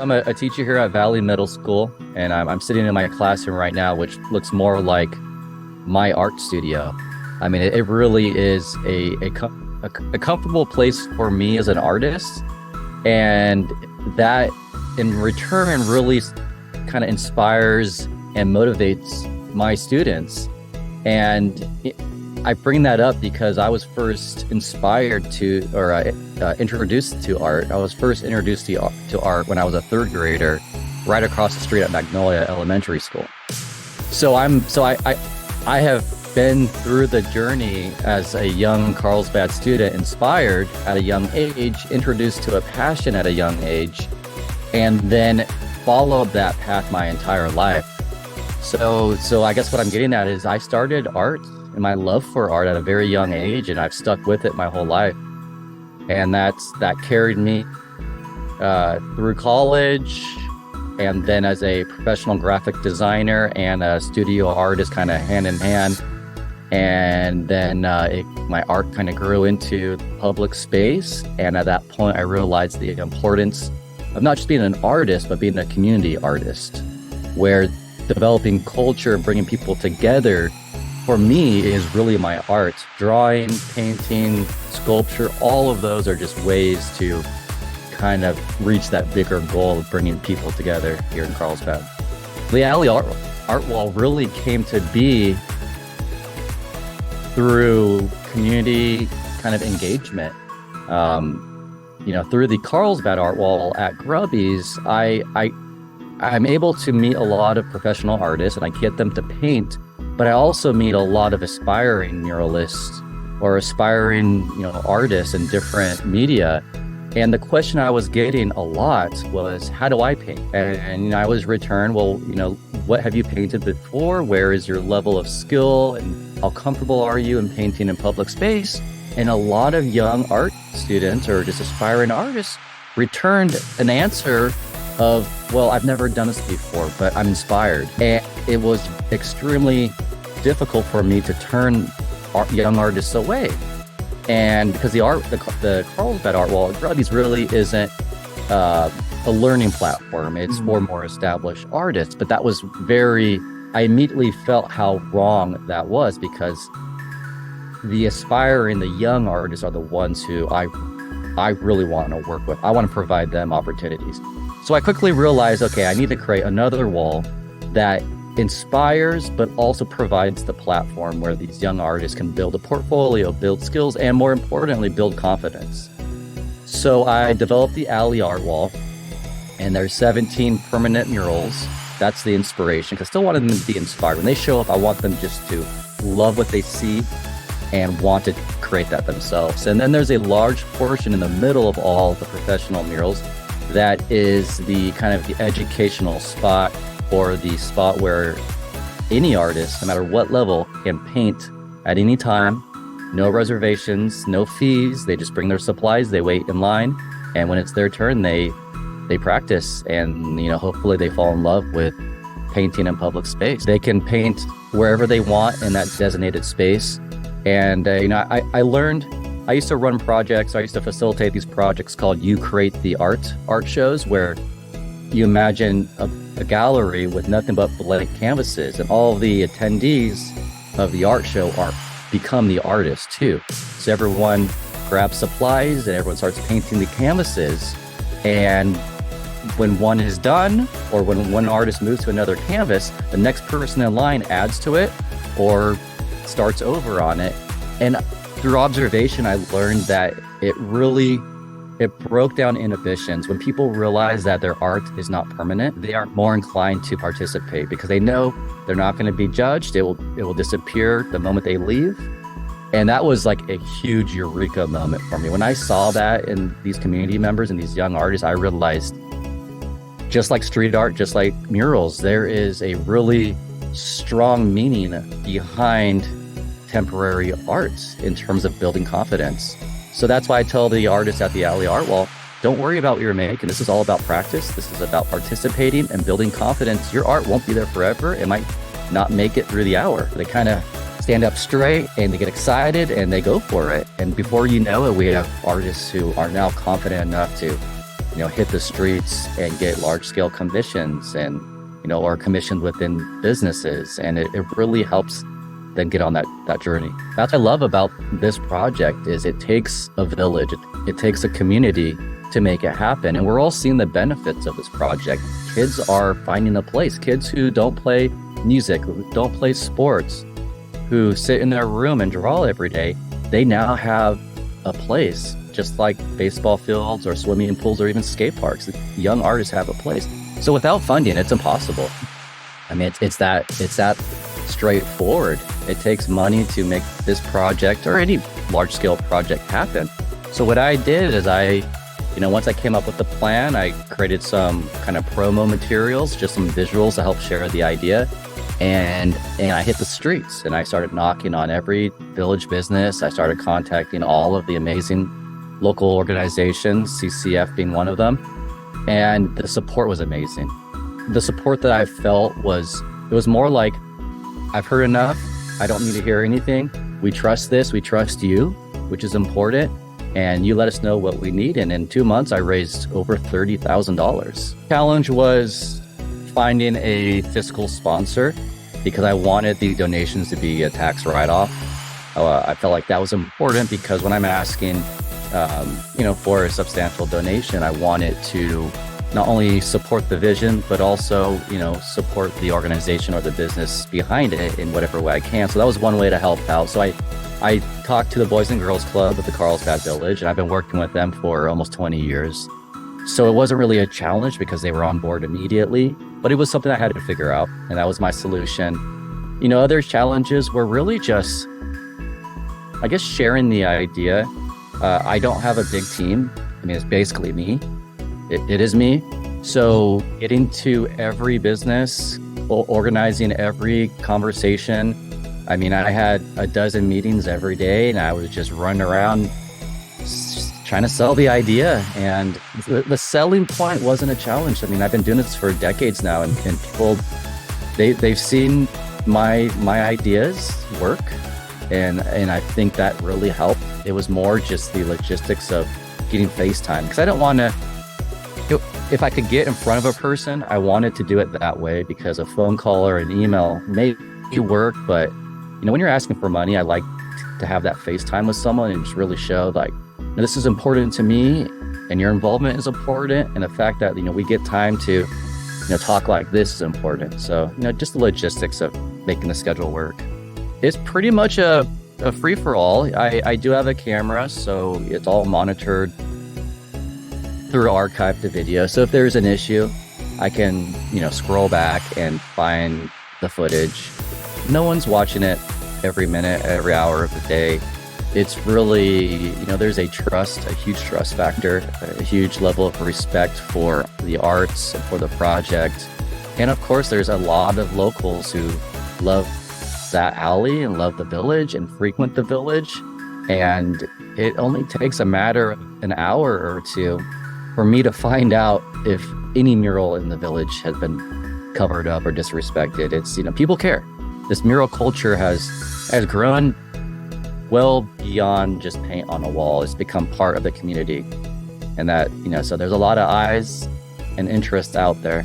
I'm a teacher here at Valley Middle School, and I'm sitting in my classroom right now, which looks more like my art studio. I mean, it really is a comfortable place for me as an artist, and that in return really kind of inspires and motivates my students. And I bring that up because I was first inspired to, or introduced to art. I was first introduced to art when I was a third grader, right across the street at Magnolia Elementary School. I have been through the journey as a young Carlsbad student, inspired at a young age, introduced to a passion at a young age, and then followed that path my entire life. So I guess what I'm getting at is I started art and my love for art at a very young age, and I've stuck with it my whole life. And that carried me through college, and then as a professional graphic designer and a studio artist, kind of hand in hand. And then my art kind of grew into public space. And at that point, I realized the importance of not just being an artist, but being a community artist, where developing culture, bringing people together, for me, is really my art. Drawing, painting, sculpture, all of those are just ways to kind of reach that bigger goal of bringing people together here in Carlsbad. The Alley Art Wall really came to be through community kind of engagement. Through the Carlsbad Art Wall at Grubby's, I'm able to meet a lot of professional artists, and I get them to paint, but I also meet a lot of aspiring muralists or aspiring, artists in different media. And the question I was getting a lot was, how do I paint? And I was returned, well, what have you painted before? Where is your level of skill, and how comfortable are you in painting in public space? And a lot of young art students or just aspiring artists returned an answer of, well, I've never done this before, but I'm inspired. And it was extremely difficult for me to turn young artists away. And because the Carlsbad Art Wall at Grubby's really isn't a learning platform. It's for more established artists. But that was I immediately felt how wrong that was, because the aspiring, the young artists are the ones who I really want to work with. I want to provide them opportunities. So I quickly realized, okay, I need to create another wall that inspires, but also provides the platform where these young artists can build a portfolio, build skills, and more importantly, build confidence. So I developed the Alley Art Wall, and there's 17 permanent murals. That's the inspiration, because I still want them to be inspired. When they show up, I want them just to love what they see and want to create that themselves. And then there's a large portion in the middle of all the professional murals that is the kind of the educational spot, or the spot where any artist, no matter what level, can paint at any time. No reservations, no fees. They just bring their supplies, they wait in line, and when it's their turn, they practice, and hopefully they fall in love with painting in public space. They can paint wherever they want in that designated space. And I learned, I used to run projects, I used to facilitate these projects called You Create the Art shows, where you imagine a gallery with nothing but blank canvases, and all of the attendees of the art show become the artists too. So everyone grabs supplies and everyone starts painting the canvases. And when one is done, or when one artist moves to another canvas, the next person in line adds to it or starts over on it. And through observation, I learned that it broke down inhibitions. When people realize that their art is not permanent, they are more inclined to participate, because they know they're not going to be judged. It will disappear the moment they leave. And that was like a huge eureka moment for me. When I saw that in these community members and these young artists, I realized, just like street art, just like murals, there is a really strong meaning behind temporary arts in terms of building confidence. So that's why I tell the artists at the Alley Art Wall, don't worry about what you're making. This is all about practice. This is about participating and building confidence. Your art won't be there forever. It might not make it through the hour. They kind of stand up straight and they get excited and they go for it. And before you know it, we have artists who are now confident enough to hit the streets and get large scale commissions and, or commissioned within businesses. And it really helps them get on that journey. That's what I love about this project is it takes a village, it takes a community to make it happen. And we're all seeing the benefits of this project. Kids are finding a place. Kids who don't play music, who don't play sports, who sit in their room and draw every day, they now have a place, just like baseball fields or swimming pools or even skate parks. Young artists have a place. So without funding, it's impossible. I mean, it's that straightforward. It takes money to make this project or any large scale project happen. So what I did is once I came up with the plan, I created some kind of promo materials, just some visuals to help share the idea. And I hit the streets and I started knocking on every village business. I started contacting all of the amazing local organizations, CCF being one of them. And the support was amazing. The support that I felt was more like, I've heard enough. I don't need to hear anything. We trust this. We trust you, which is important. And you let us know what we need. And in 2 months, I raised over $30,000. Challenge was finding a fiscal sponsor because I wanted the donations to be a tax write-off. I felt like that was important because when I'm asking, for a substantial donation, I wanted to not only support the vision, but also, support the organization or the business behind it in whatever way I can. So that was one way to help out. So I talked to the Boys and Girls Club at the Carlsbad Village, and I've been working with them for almost 20 years. So it wasn't really a challenge because they were on board immediately, but it was something I had to figure out, and that was my solution. Other challenges were really just, I guess, sharing the idea. I don't have a big team. I mean, it's basically me. It is me. So getting to every business, organizing every conversation. I mean, I had a dozen meetings every day and I was just running around trying to sell the idea. And the selling point wasn't a challenge. I mean, I've been doing this for decades now and people, they've seen my ideas work. And I think that really helped. It was more just the logistics of getting FaceTime because I don't want to, if I could get in front of a person, I wanted to do it that way because a phone call or an email may work, but when you're asking for money, I like to have that FaceTime with someone and just really show like, this is important to me and your involvement is important. And the fact that, we get time to, talk like this is important. So, just the logistics of making the schedule work. It's pretty much a free-for-all. I do have a camera, so it's all monitored through archived video. So if there's an issue, I can, scroll back and find the footage. No one's watching it every minute, every hour of the day. It's really, there's a huge trust factor, a huge level of respect for the arts and for the project. And of course, there's a lot of locals who love that alley and love the village and frequent the village. And it only takes a matter of an hour or two for me to find out if any mural in the village has been covered up or disrespected. It's, people care. This mural culture has grown well beyond just paint on a wall. It's become part of the community. And that, so there's a lot of eyes and interest out there.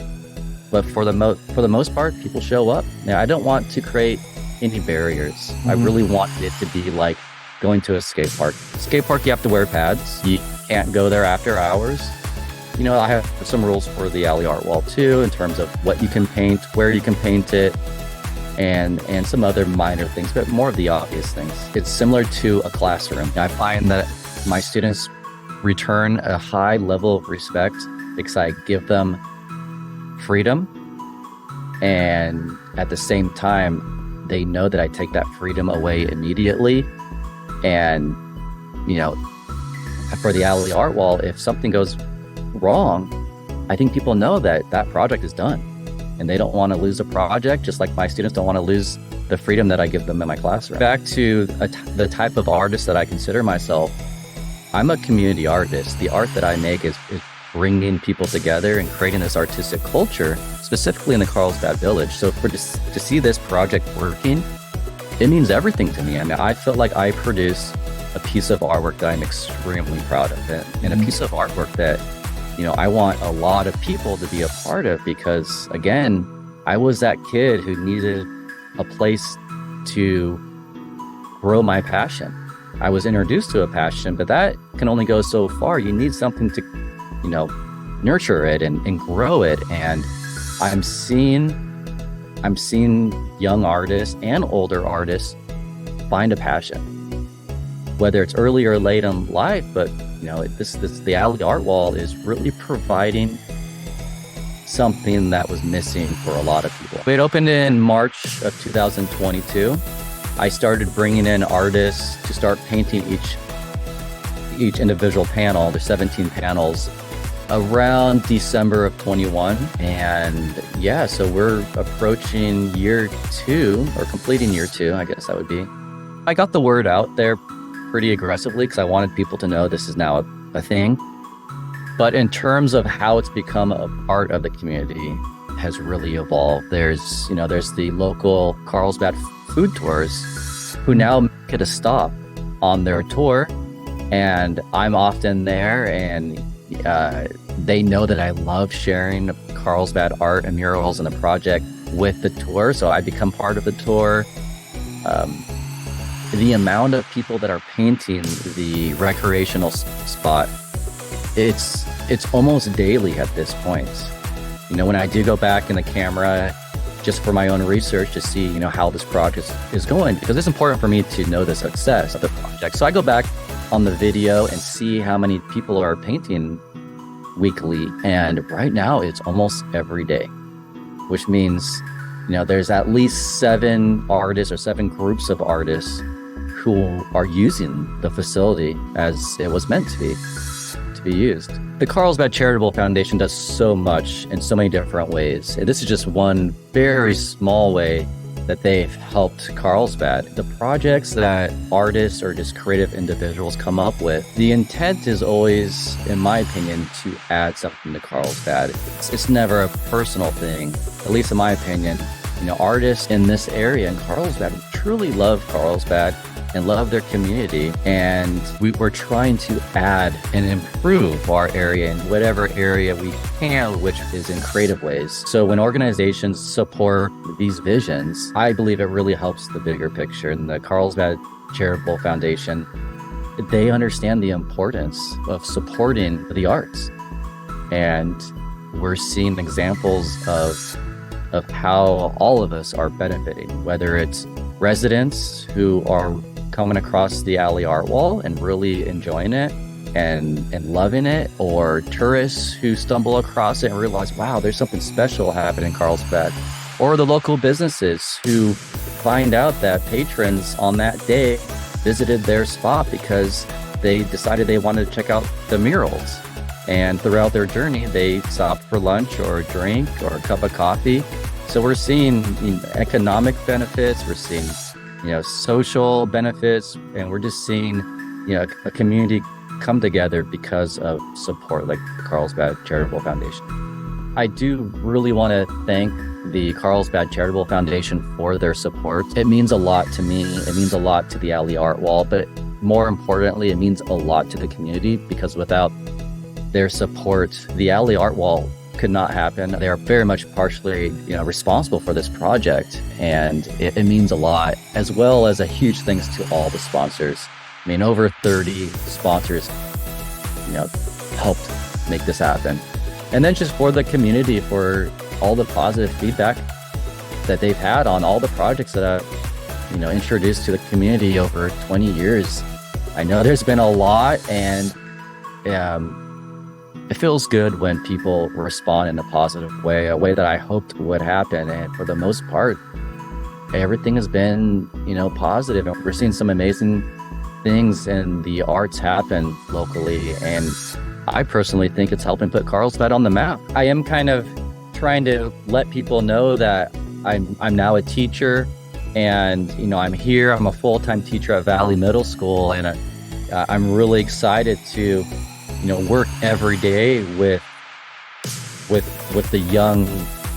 But for the most part, people show up. Now, I don't want to create any barriers. Mm-hmm. I really want it to be like going to a skate park. Skate park, you have to wear pads. You can't go there after hours. I have some rules for the alley art wall too, in terms of what you can paint, where you can paint it, and some other minor things, but more of the obvious things. It's similar to a classroom. I find that my students return a high level of respect because I give them freedom, and at the same time, they know that I take that freedom away immediately. And, for the alley art wall, if something goes wrong, I think people know that that project is done and they don't want to lose a project, just like my students don't want to lose the freedom that I give them in my classroom. Back to the type of artist that I consider myself, I'm a community artist. The art that I make is bringing people together and creating this artistic culture, specifically in the Carlsbad Village. So to see this project working, it means everything to me. I mean, I feel like I produce a piece of artwork that I'm extremely proud of, and a piece of artwork that I want a lot of people to be a part of, because again, I was that kid who needed a place to grow my passion. I was introduced to a passion, but that can only go so far. You need something to, nurture it and grow it. And I'm seeing young artists and older artists find a passion, whether it's early or late in life. But the Alley Art Wall is really providing something that was missing for a lot of people. It opened in March of 2022. I started bringing in artists to start painting each individual panel. There's 17 panels around December of 21. And yeah, so we're approaching year 2, or completing year 2, I guess that would be. I got the word out there pretty aggressively because I wanted people to know this is now a thing. But in terms of how it's become a part of the community, has really evolved. There's the local Carlsbad food tours who now make it a stop on their tour, and I'm often there, and they know that I love sharing Carlsbad art and murals and the project with the tour, so I become part of the tour. The amount of people that are painting the recreational spot, it's almost daily at this point. When I do go back in the camera just for my own research to see, how this project is going, because it's important for me to know the success of the project. So I go back on the video and see how many people are painting weekly. And right now it's almost every day, which means, there's at least 7 artists or 7 groups of artists who are using the facility as it was meant to be used. The Carlsbad Charitable Foundation does so much in so many different ways. This is just one very small way that they've helped Carlsbad. The projects that artists or just creative individuals come up with, the intent is always, in my opinion, to add something to Carlsbad. It's never a personal thing, at least in my opinion. Artists in this area in Carlsbad truly love Carlsbad and love their community, and we're trying to add and improve our area in whatever area we can, which is in creative ways. So when organizations support these visions, I believe it really helps the bigger picture. And the Carlsbad Charitable Foundation, they understand the importance of supporting the arts, and we're seeing examples of how all of us are benefiting, whether it's residents who are coming across the Alley Art Wall and really enjoying it and loving it, or tourists who stumble across it and realize, wow, there's something special happening in Carlsbad, or the local businesses who find out that patrons on that day visited their spot because they decided they wanted to check out the murals. And throughout their journey, they stopped for lunch or a drink or a cup of coffee. So we're seeing economic benefits, we're seeing social benefits, and we're just seeing a community come together because of support like the Carlsbad Charitable Foundation. I do really want to thank the Carlsbad Charitable Foundation for their support. It means a lot to me. It means a lot to the Alley Art Wall, but more importantly, it means a lot to the community, because without their support, the Alley Art Wall could not happen. They are very much partially, responsible for this project, and it means a lot, as well as a huge thanks to all the sponsors. I mean, over 30 sponsors, helped make this happen. And then just for the community, for all the positive feedback that they've had on all the projects that I've, introduced to the community over 20 years. I know there's been a lot, and it feels good when people respond in a positive way, a way that I hoped would happen. And for the most part, everything has been, positive. And we're seeing some amazing things in the arts happen locally. And I personally think it's helping put Carlsbad on the map. I am kind of trying to let people know that I'm now a teacher, and, I'm here. I'm a full-time teacher at Valley Middle School, and I'm really excited to work every day with the young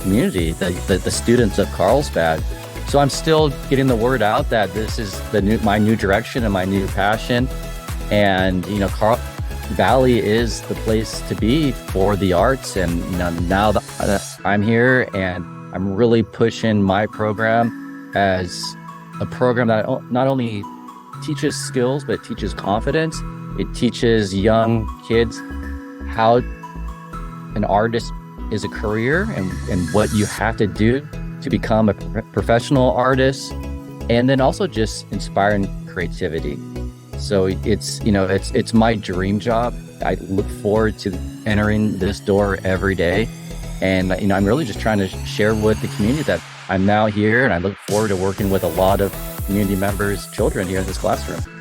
community, the students of Carlsbad. So I'm still getting the word out that this is my new direction and my new passion. And Valley is the place to be for the arts. And now that I'm here, and I'm really pushing my program as a program that not only teaches skills, but it teaches confidence. It teaches young kids how an artist is a career, and what you have to do to become a professional artist, and then also just inspiring creativity. So it's my dream job. I look forward to entering this door every day. And, I'm really just trying to share with the community that I'm now here, and I look forward to working with a lot of community members' children here in this classroom.